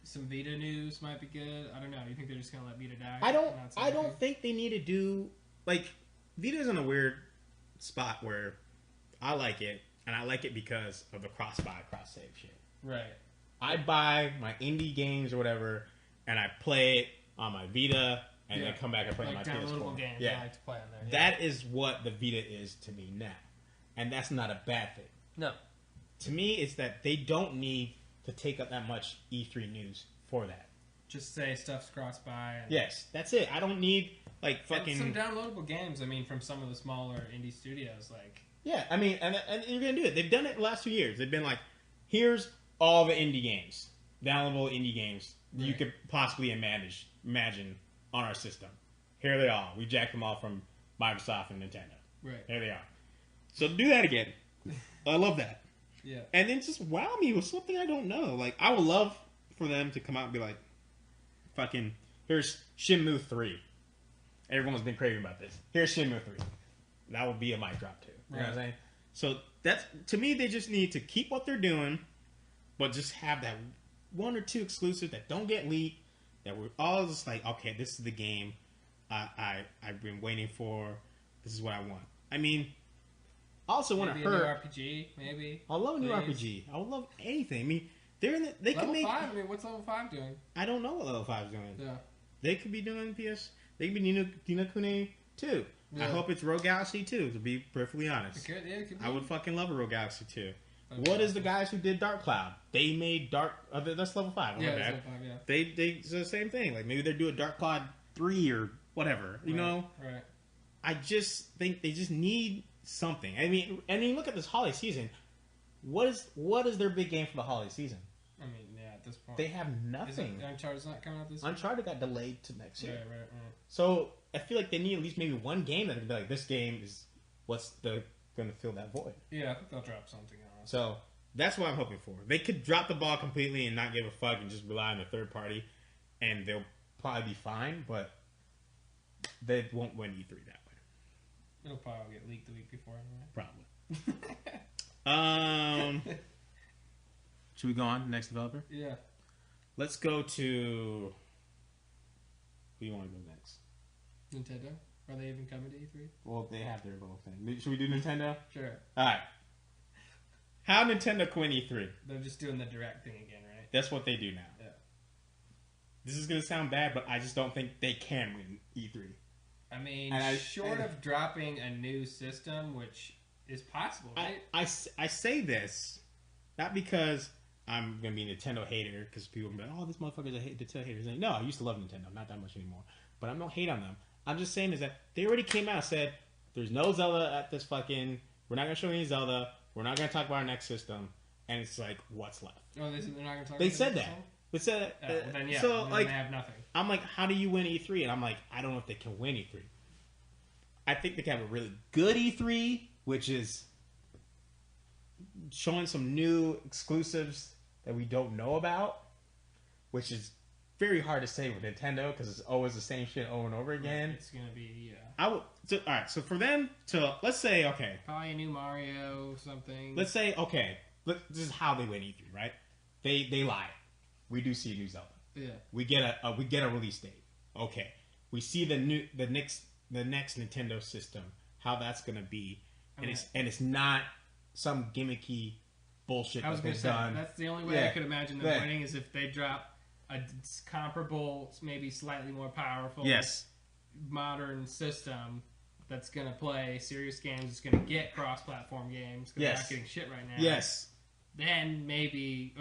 some Vita news might be good. I don't know. You think they're just gonna let Vita die? I don't think they need to do like Vita's in a weird spot where I like it, and I like it because of the cross-buy, cross-save shit. Right. I buy my indie games or whatever, and I play it on my Vita, and then come back and play like on my PS4. Games yeah, I like to play on there. Yeah. That is what the Vita is to me now, and that's not a bad thing. No. To me, it's that they don't need to take up that much E3 news for that. Just say stuff's cross-buy. Yes, that's it. I don't need like fucking some downloadable games. I mean, from some of the smaller indie studios, like. Yeah, I mean, and you're gonna do it. They've done it the last 2 years. They've been like, here's all the indie games, downloadable indie games you could possibly imagine on our system. Here they are. We jacked them all from Microsoft and Nintendo. Right. There they are. So do that again. I love that. Yeah. And then just wow me with something I don't know. Like, I would love for them to come out and be like, fucking, here's Shenmue 3. Everyone's been craving about this. Here's Shenmue 3. That would be a mic drop, too. You know what I'm saying? So, that's, to me, they just need to keep what they're doing, but just have that one or two exclusive that don't get leaked, that we're all just like, okay, this is the game I've been waiting for. This is what I want. I mean, also want to hurt. Maybe a new RPG, maybe. I love a new RPG. I would love anything. I mean, they're in the, they level could make. 5. I mean, what's level 5 doing? I don't know what level 5 is doing. Yeah. They could be doing PS. They could be Ni no Kuni 2. Yeah. I hope it's Rogue Galaxy 2, to be perfectly honest. It could be. I would fucking love a Rogue Galaxy 2. What is the guys who did Dark Cloud? They made Dark. That's level 5. Yeah, that's level 5. Yeah. They it's the same thing. Like maybe they're doing Dark Cloud 3 or whatever. You know. Right. I just think they just need something. I mean, look at this holiday season. What is their big game for the holiday season? I mean, yeah, at this point? They have nothing. Uncharted's not coming out this year? Uncharted got delayed to next year. Right. So I feel like they need at least maybe one game that can be like, this game is what's going to fill that void. Yeah, I think they'll drop something else. So that's what I'm hoping for. They could drop the ball completely and not give a fuck and just rely on the third party, and they'll probably be fine, but they won't win E3 that way. It'll probably get leaked the week before anyway. Probably. Should we go on? Next developer? Yeah. Let's go to... Who do you want to go next? Nintendo? Are they even coming to E3? Well, they have their little thing. Should we do Nintendo? Sure. Alright. How Nintendo can win E3? They're just doing the direct thing again, right? That's what they do now. Yeah. This is going to sound bad, but I just don't think they can win E3. I mean, short of dropping a new system, which is possible, right? I say this, not because I'm going to be a Nintendo hater, because people will be like, oh, this motherfucker's a Nintendo hater. No, I used to love Nintendo, not that much anymore. But I'm not hate on them. I'm just saying is that they already came out and said, there's no Zelda at this fucking, we're not going to show any Zelda, we're not going to talk about our next system, and it's like, what's left? Oh, they said they're not going to talk they about said that? They said that. Well, then, yeah, so, then like, they have nothing. I'm like, how do you win E3? And I'm like, I don't know if they can win E3. I think they can have a really good E3, which is showing some new exclusives that we don't know about, which is very hard to say with Nintendo because it's always the same shit over and over again. It's going to be, yeah. All right, so for them to, let's say, okay. Probably a new Mario, something. Let's say, okay, this is how they win E3, right? They lie. We do see a new Zelda. Yeah. We get a release date. Okay. We see the next Nintendo system, how that's gonna be, and it's not some gimmicky bullshit. I was gonna say that's the only way I could imagine them winning is if they drop a comparable, maybe slightly more powerful, modern system that's gonna play serious games. It's gonna get cross-platform games because they're not getting shit right now. Yes. Then maybe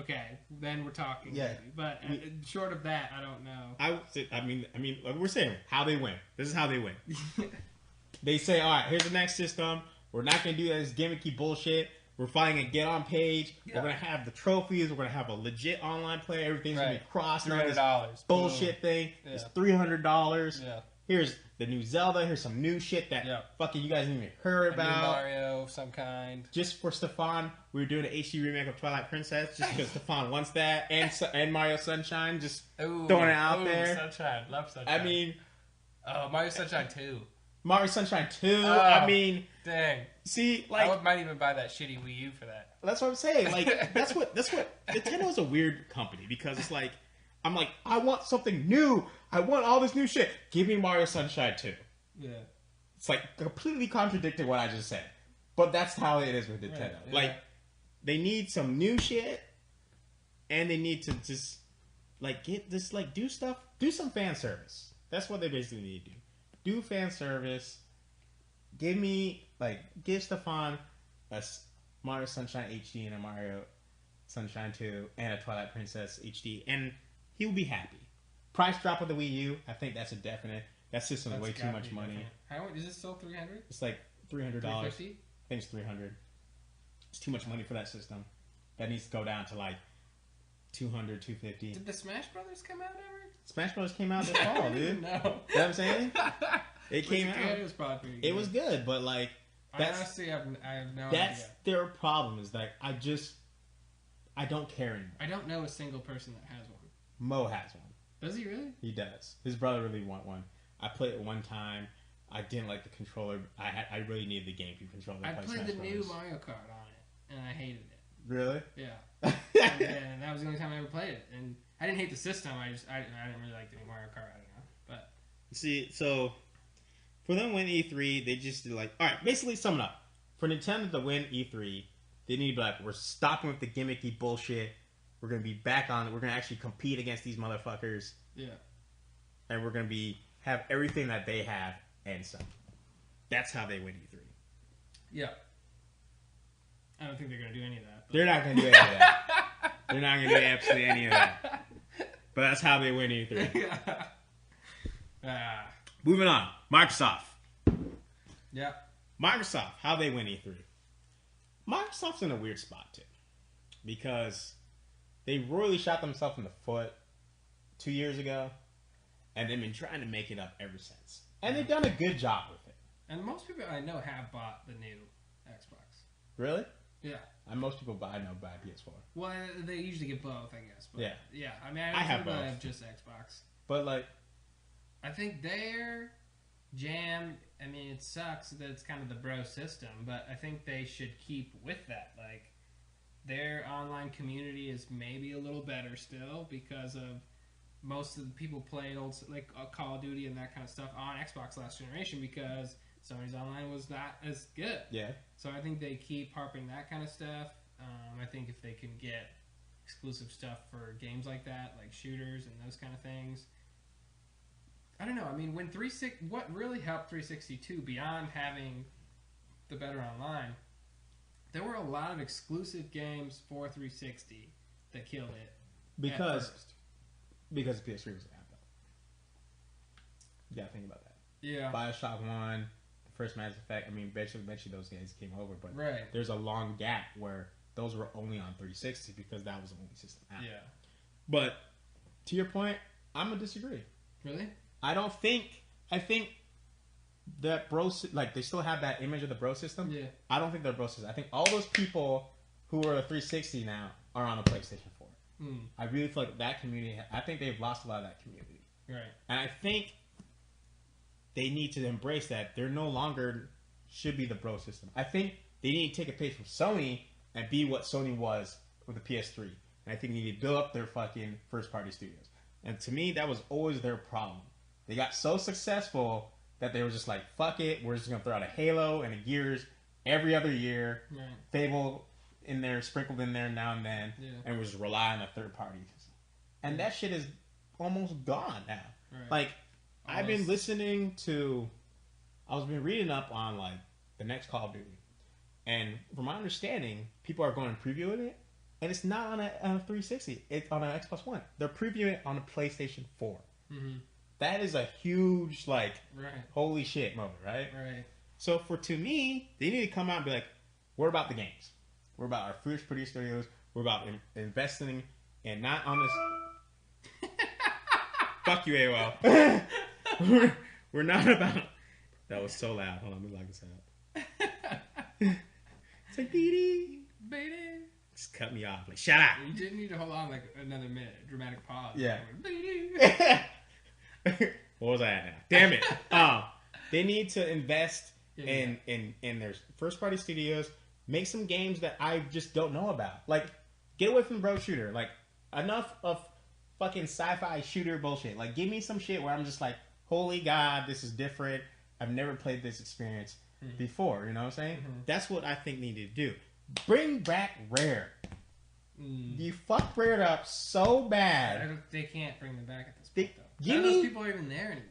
then we're talking. Yeah. Maybe. But short of that, I don't know. I mean, like we're saying, how they win. This is how they win. They say, all right, here's the next system. We're not going to do this gimmicky bullshit. We're finally going to get on page. Yeah. We're going to have the trophies. We're going to have a legit online play. Everything's going to be crossed. $300. Bullshit thing. Yeah. It's $300. Yeah. Here's the new Zelda. Here's some new shit that fucking you guys didn't even heard about. New Mario of some kind. Just for Stefan, we were doing an HD remake of Twilight Princess just because Stefan wants that. And Mario Sunshine. Just throwing it out there. Sunshine. Love Sunshine. I mean... Mario Sunshine 2. Mario Sunshine 2. I mean... Dang. See, like... I might even buy that shitty Wii U for that. That's what I'm saying. Like, that's what... Nintendo's a weird company because it's like... I'm like, I want something new. I want all this new shit. Give me Mario Sunshine 2. Yeah. It's like completely contradicting what I just said. But that's how it is with Nintendo. Right, yeah. Like, they need some new shit. And they need to just, like, do stuff. Do some fan service. That's what they basically need to do. Do fan service. Give Stefan a Mario Sunshine HD and a Mario Sunshine 2 and a Twilight Princess HD. And he will be happy. Price drop of the Wii U, I think that's a definite. That system is way too much money. How much is it still? $300? It's like $300. $350? I think it's $300. It's too much money for that system. That needs to go down to like $200, $250. Did the Smash Brothers come out ever? Smash Brothers came out this fall, dude. No. You know what I'm saying? It came out. It was probably pretty good. It was good, but like I honestly have no idea. That's their problem. Is that I don't care anymore. I don't know a single person that has one. Mo has one. Does he really? He does. His brother really want one. I played it one time. I didn't like the controller. I really needed the GameCube controller. I played the new Mario Kart on it, and I hated it. Really? Yeah. And that was the only time I ever played it. And I didn't hate the system. I didn't really like the new Mario Kart. I don't know. But see, so for them to win E3, they just did like, all right. Basically, sum it up. For Nintendo to win E3, they need to be like, we're stopping with the gimmicky bullshit. We're gonna be back on it. We're gonna actually compete against these motherfuckers. Yeah. And we're gonna have everything that they have and some. That's how they win E3. Yeah. I don't think they're gonna do any of that. They're not gonna do any of that. They're not gonna do absolutely any of that. But that's how they win E3. Moving on. Microsoft. Yeah. Microsoft, how they win E3. Microsoft's in a weird spot too. Because they really shot themselves in the foot 2 years ago, and they've been trying to make it up ever since. And they've done a good job with it. And most people I know have bought the new Xbox. Really? Yeah. And most people buy PS4. Well, they usually get both, I guess. But Yeah. I mean, I have both. I have just Xbox. But like, I think their jam. I mean, it sucks that it's kind of the bro system, but I think they should keep with that. Like, their online community is maybe a little better still because of most of the people played old like Call of Duty and that kind of stuff on Xbox last generation because Sony's online was not as good. yeah. So I think they keep harping that kind of stuff. I think if they can get exclusive stuff for games like that, like shooters and those kind of things. I don't know. I mean, what really helped 362 beyond having the better online, there were a lot of exclusive games for 360 that killed it. Because the PS3 was an app, though. You gotta think about that. Yeah. Bioshock 1, the first Mass Effect, I mean, eventually those games came over, but Right. there's a long gap where those were only on 360 because that was the only system out. Yeah. But to your point, I'm gonna disagree. Really? I think that they still have that image of the bro system. Yeah. I don't think they're bro system. I think all those people who are a 360 now are on a PlayStation 4. I really feel like that community, I think they've lost a lot of that community. Right. And I think they need to embrace that. They're no longer should be the bro system. I think they need to take a page from Sony and be what Sony was with the PS3. And I think they need to build up their fucking first party studios. And to me, that was always their problem. They got so successful that they were just like, fuck it, we're just going to throw out a Halo and a Gears every other year. Right. Fable in there, sprinkled in there now and then. Yeah. And we just rely on the third parties. And that shit is almost gone now. Right. Like, I've been listening to, I've been reading up on like the next Call of Duty. And from my understanding, people are going and previewing it. And it's not on a 360. It's on an Xbox One. They're previewing it on a PlayStation 4. Mm-hmm. That is a huge, like, Right. holy shit moment, right? Right. So to me, they need to come out and be like, we're about the games. We're about our first pretty studios. We're about investing and not on this. Fuck you, AOL. we're not about. That was so loud. Hold on, let me lock this out. It's like, Dee Baby. Just cut me off. Like, shut up. You didn't need to hold on like another minute. Dramatic pause. Yeah. Baby. What was I at now? Damn it. They need to invest in their first party studios. Make some games that I just don't know about. Like, get away from bro shooter. Like, enough of fucking sci-fi shooter bullshit. Like, give me some shit where I'm just like, holy God, this is different. I've never played this experience before. You know what I'm saying? Mm-hmm. That's what I think need to do. Bring back Rare. You fucked Rare up so bad. They can't bring them back at this point, though. Give None of me- those people are even there anymore.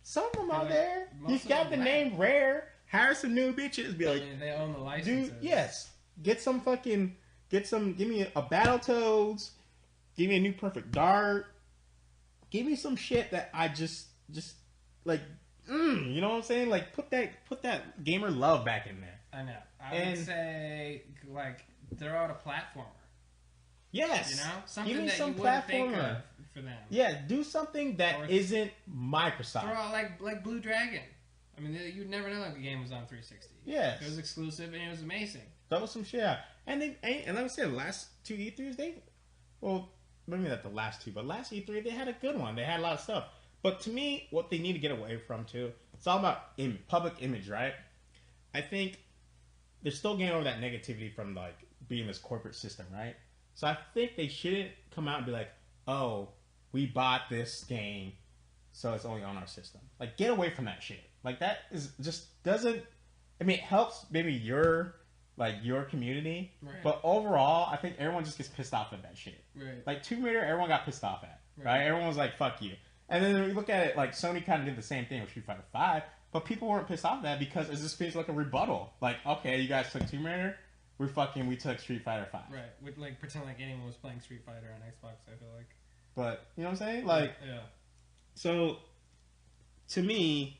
Some of them are Like, there. most You've of got them the left. name Rare. Hire some new bitches. Be like, I mean, they own the licenses. dude, yes. Give me a Battletoads. Give me a new Perfect Dark. Give me some shit that I just like, you know what I'm saying? Like, put that gamer love back in there. I know. I would say, like, throw out a platformer. Yes. You know? Something Give me that some you wouldn't think platformer. of for them. Yeah, do something that Or- isn't Microsoft. Throw out, like Blue Dragon. I mean, you'd never know that the game was on 360. Yes. It was exclusive and it was amazing. Throw some shit out. And like I said, last two E3s, maybe not the last two, but last E3, they had a good one. They had a lot of stuff. But to me, what they need to get away from, too, it's all about public image, right? I think they're still getting over that negativity from, like, being this corporate system, right? So I think they shouldn't come out and be like, oh, we bought this game, so it's only on our system. Like, get away from that shit. Like, that is just doesn't... I mean, it helps maybe your community, Right. but overall, I think everyone just gets pissed off at that shit. Right. Like, Tomb Raider, everyone got pissed off at, right? Right. Everyone was like, fuck you. And then we look at it, like, Sony kind of did the same thing with Street Fighter 5, but people weren't pissed off at that because it just feels like a rebuttal. Like, okay, you guys took Tomb Raider, we took Street Fighter 5. Right. With, like, pretend like anyone was playing Street Fighter on Xbox, I feel like. But, you know what I'm saying? Like, yeah. so, to me,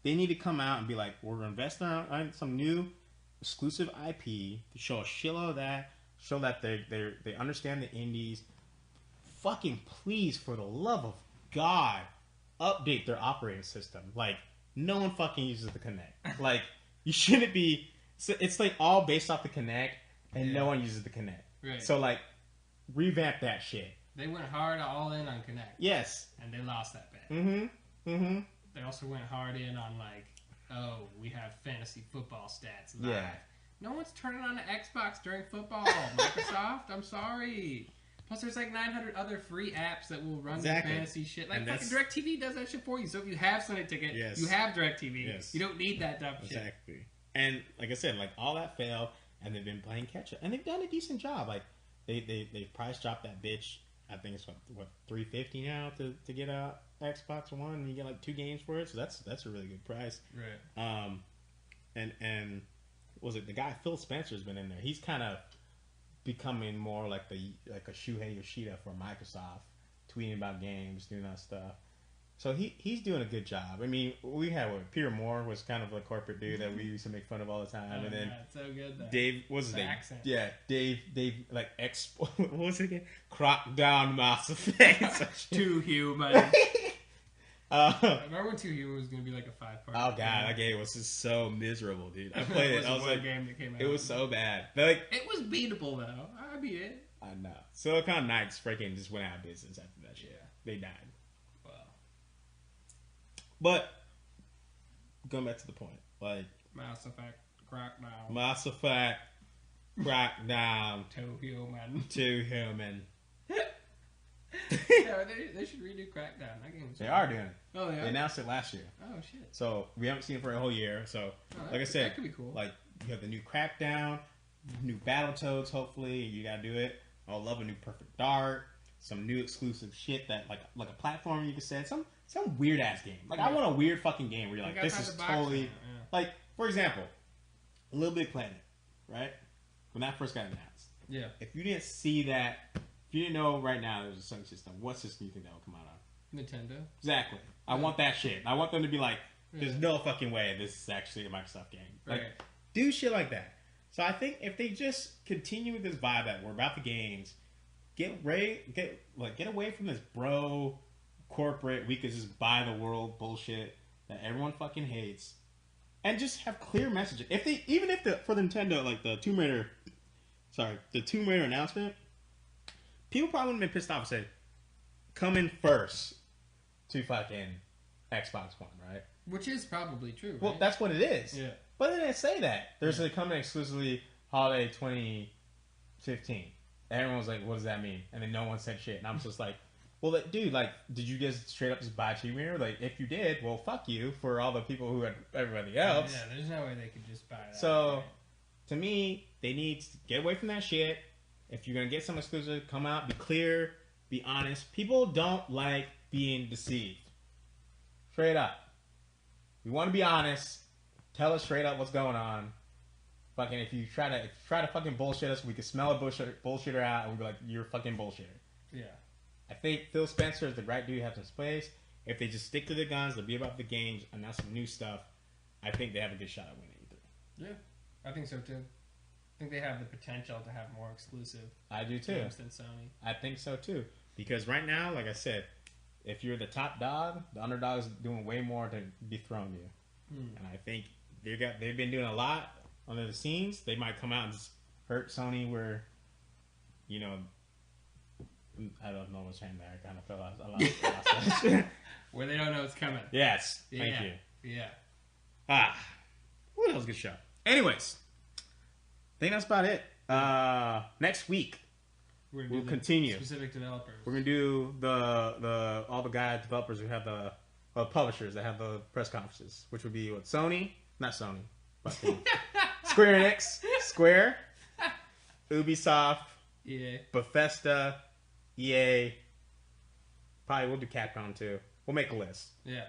they need to come out and be like, we're investing in some new exclusive IP to show a shitload of that. Show that they understand the indies. Fucking please, for the love of God, update their operating system. Like, no one fucking uses the Kinect. Like, you shouldn't be. It's like all based off the Kinect, and no one uses the Kinect. Right. So like, revamp that shit. They went hard all in on Kinect. Yes. And they lost that bet. Mm-hmm. They also went hard in on like, oh, we have fantasy football stats live. Yeah. No one's turning on an Xbox during football. Microsoft, I'm sorry. Plus, there's like 900 other free apps that will run the fantasy shit. Like, fucking DirecTV does that shit for you. So if you have Sunday Ticket, you have DirecTV. Yes. You don't need that dumb shit. Exactly. And like I said, like all that failed, and they've been playing catch up, and they've done a decent job. Like they price dropped that bitch. I think it's what $350 now to get a Xbox One, and you get like 2 games for it. So that's a really good price. Right. And was it the guy Phil Spencer's been in there? He's kind of becoming more like a Shuhei Yoshida for Microsoft, tweeting about games, doing that stuff. So he's doing a good job. I mean, we had Peter Moore was kind of a corporate dude that we used to make fun of all the time, and then so good though. Dave, what's his name? Accent. Yeah, Dave, like what was it again? Croc down Mass Effect. Too Human. I remember when Too Human was going to be like a 5-part. Oh god, that game was just so miserable, dude. I played it. I was like, game that came out. It was so bad. Like, it was beatable though. I beat it. I know. Silicon Knights freaking just went out of business after that shit. Yeah. They died. Wow. But going back to the point, like Mass Effect Crackdown. Mass Effect Crackdown. Too Human. Yeah, they should redo Crackdown. That game's They are doing it. Oh, yeah. They announced it last year. Oh shit. So we haven't seen it for a whole year. So like I said, that could be cool. Like you have the new Crackdown, new Battletoads. Hopefully you gotta do it. I'll love a new Perfect Dark. Some new exclusive shit that like a platform you can say some weird ass game. Like I want a weird fucking game where you're like, this is totally like, for example, Little Big Planet, right? When that first got announced. Yeah. If you didn't see that, if you didn't know right now there's a Sony system, what system do you think that will come out on? Nintendo. Exactly. I want that shit. I want them to be like, there's no fucking way this is actually a Microsoft game. Like, do shit like that. So I think if they just continue with this vibe that we're about the games, get away from this bro corporate, we could just buy the world bullshit that everyone fucking hates, and just have clear messages. If they for the Nintendo, like the Tomb Raider announcement, people probably wouldn't have been pissed off and said, come in first to fucking Xbox One, right? Which is probably true, right? Well, that's what it is. Yeah. But they didn't say that. There's a coming exclusively holiday 2015. Everyone was like, what does that mean? And then no one said shit. And I'm just like, well, dude, like, did you just straight up just buy Tomb Raider? Like, if you did, well, fuck you for all the people who had everybody else. Yeah, there's no way they could just buy that. So, right? To me, they need to get away from that shit. If you're going to get some exclusive, come out, be clear, be honest. People don't like being deceived. Straight up. We want to be honest. Tell us straight up what's going on. Fucking, if you try to fucking bullshit us, we can smell a bullshitter out, and we'll be like, you're a fucking bullshitter. Yeah. I think Phil Spencer is the right dude to have some space. If they just stick to the guns, they'll be about the games, announce some new stuff, I think they have a good shot at winning E3. Yeah, I think so too. I think they have the potential to have more exclusive games than Sony. I think so too. Because right now, like I said, if you're the top dog, the underdog is doing way more to dethrone you. And I think they've been doing a lot under the scenes. They might come out and just hurt Sony where, you know, I don't know what's happening there. I kind of fell out. I lost where they don't know it's coming. Yes. Thank you. Yeah. Well, that was a good show. Anyways, I think that's about it. Next week, we'll continue. Specific developers. We're gonna do the all the guy developers who have the publishers that have the press conferences, which would be Sony, not Sony, but Square Enix, Square, Ubisoft, Bethesda, EA. Probably we'll do Capcom too. We'll make a list. Yeah.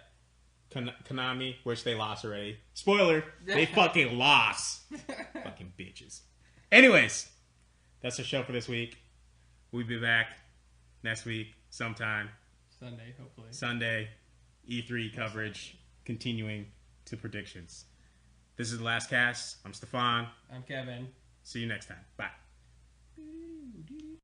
Konami, which they lost already. Spoiler, they fucking lost. Fucking bitches. Anyways, that's the show for this week. We'll be back next week sometime. Sunday, hopefully. Sunday, E3 coverage, continuing to predictions. This is the last cast. I'm Stefan. I'm Kevin. See you next time. Bye.